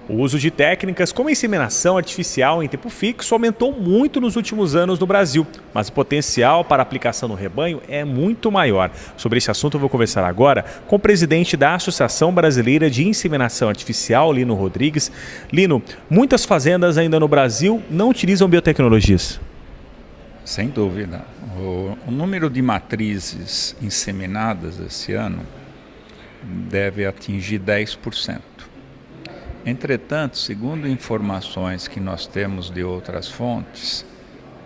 O uso de técnicas como a inseminação artificial em tempo fixo aumentou muito nos últimos anos no Brasil, mas o potencial para aplicação no rebanho é muito maior. Sobre esse assunto eu vou conversar agora com o presidente da Associação Brasileira de Inseminação Artificial, Lino Rodrigues. Lino, muitas fazendas ainda no Brasil não utilizam biotecnologias. Sem dúvida. O número de matrizes inseminadas esse ano deve atingir 10%. Entretanto, segundo informações que nós temos de outras fontes,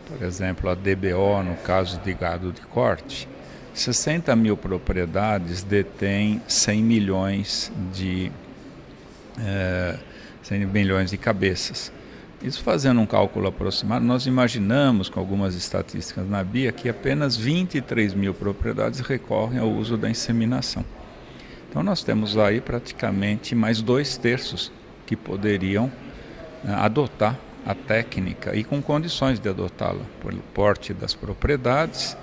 por exemplo, a DBO, no caso de gado de corte, 60 mil propriedades detêm 100 milhões de cabeças. Isso fazendo um cálculo aproximado, nós imaginamos, com algumas estatísticas na BIA, que apenas 23 mil propriedades recorrem ao uso da inseminação. Então nós temos aí praticamente mais 2/3 que poderiam adotar a técnica e com condições de adotá-la, pelo porte das propriedades,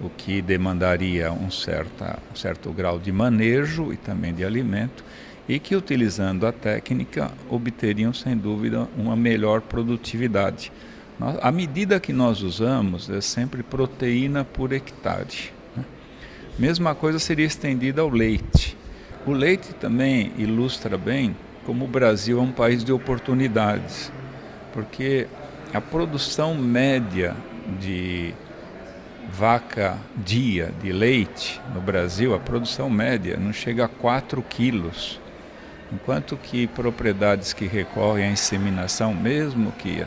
o que demandaria um certo grau de manejo e também de alimento, e que utilizando a técnica obteriam sem dúvida uma melhor produtividade. A medida que nós usamos é sempre proteína por hectare, né? Mesma coisa seria estendida ao leite. O leite também ilustra bem como o Brasil é um país de oportunidades, porque a produção média de vaca dia de leite no Brasil, a produção média não chega a 4 quilos, enquanto que propriedades que recorrem à inseminação, mesmo que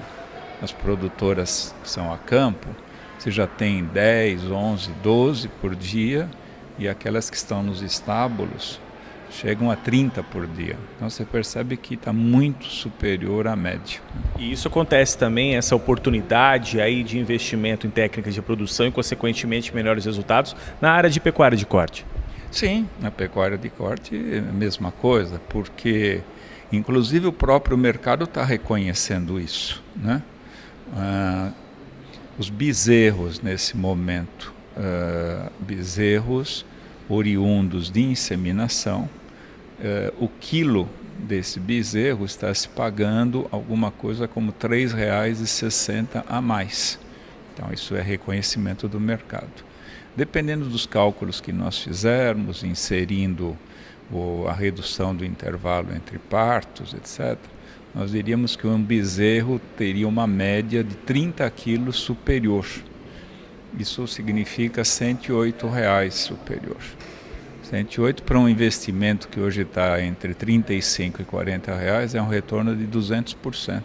as produtoras são a campo, você já tem 10, 11, 12 por dia, e aquelas que estão nos estábulos chegam a 30 por dia. Então você percebe que está muito superior à média. E isso acontece também, essa oportunidade aí de investimento em técnicas de produção e, consequentemente, melhores resultados na área de pecuária de corte? Sim, na pecuária de corte é a mesma coisa, porque inclusive o próprio mercado está reconhecendo isso, né? Os bezerros nesse momento, bezerros oriundos de inseminação, o quilo desse bezerro está se pagando alguma coisa como R$ 3,60 a mais. Então isso é reconhecimento do mercado. Dependendo dos cálculos que nós fizermos, inserindo a redução do intervalo entre partos, etc., nós diríamos que um bezerro teria uma média de 30 quilos superior. Isso significa R$ 108 superior. 108 para um investimento que hoje está entre R$ 35 e R$ 40 é um retorno de 200%.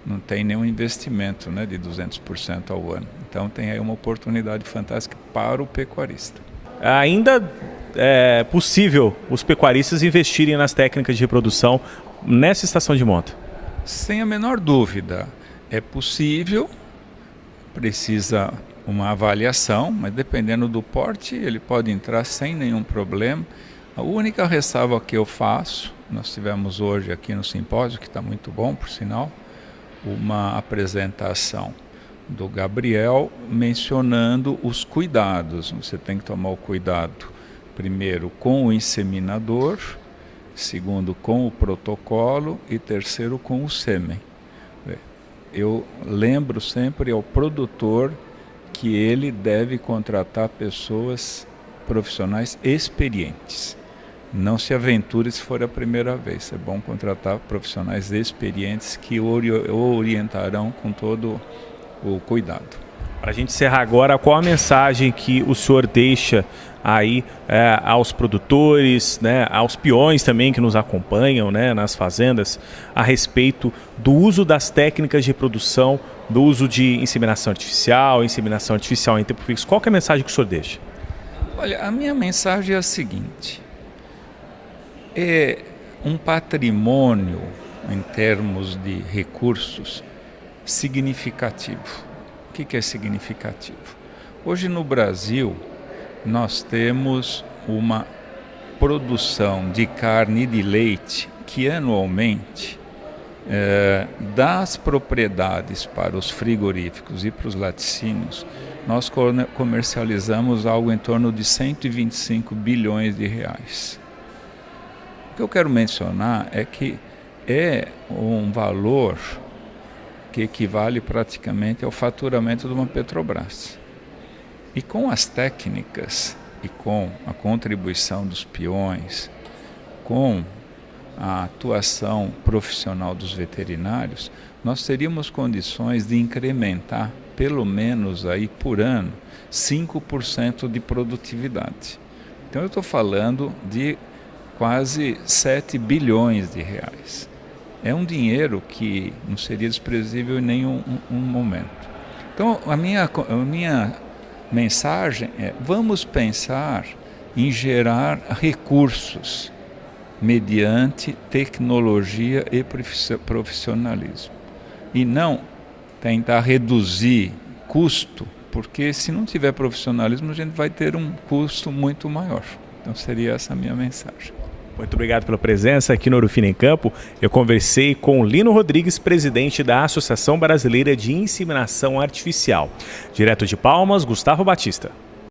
Não tem nenhum investimento, né, de 200% ao ano. Então tem aí uma oportunidade fantástica para o pecuarista. Ainda é possível os pecuaristas investirem nas técnicas de reprodução nessa estação de monta? Sem a menor dúvida. É possível, precisa uma avaliação, mas dependendo do porte, ele pode entrar sem nenhum problema. A única ressalva que eu faço, nós tivemos hoje aqui no simpósio, que está muito bom, por sinal, uma apresentação do Gabriel mencionando os cuidados. Você tem que tomar o cuidado, primeiro, com o inseminador, segundo, com o protocolo e terceiro, com o sêmen. Eu lembro sempre ao produtor que ele deve contratar pessoas profissionais experientes. Não se aventure se for a primeira vez. É bom contratar profissionais experientes que o orientarão com todo o cuidado. Para a gente encerrar agora, qual a mensagem que o senhor deixa aí aos produtores, né, aos peões também que nos acompanham, né, nas fazendas, a respeito do uso das técnicas de reprodução, do uso de inseminação artificial em tempo fixo? Qual que é a mensagem que o senhor deixa? Olha, a minha mensagem é a seguinte: é um patrimônio em termos de recursos significativo. O que é significativo? Hoje no Brasil nós temos uma produção de carne e de leite que anualmente das propriedades para os frigoríficos e para os laticínios, nós comercializamos algo em torno de 125 bilhões de reais. O que eu quero mencionar é que é um valor que equivale praticamente ao faturamento de uma Petrobras. E com as técnicas e com a contribuição dos peões, com a atuação profissional dos veterinários, nós teríamos condições de incrementar, pelo menos aí por ano, 5% de produtividade. Então eu estou falando de quase 7 bilhões de reais. É um dinheiro que não seria desprezível em nenhum momento. Então a minha mensagem é: vamos pensar em gerar recursos mediante tecnologia e profissionalismo. E não tentar reduzir custo, porque se não tiver profissionalismo a gente vai ter um custo muito maior. Então seria essa a minha mensagem. Muito obrigado pela presença aqui no Urufino em Campo. Eu conversei com Lino Rodrigues, presidente da Associação Brasileira de Inseminação Artificial. Direto de Palmas, Gustavo Batista.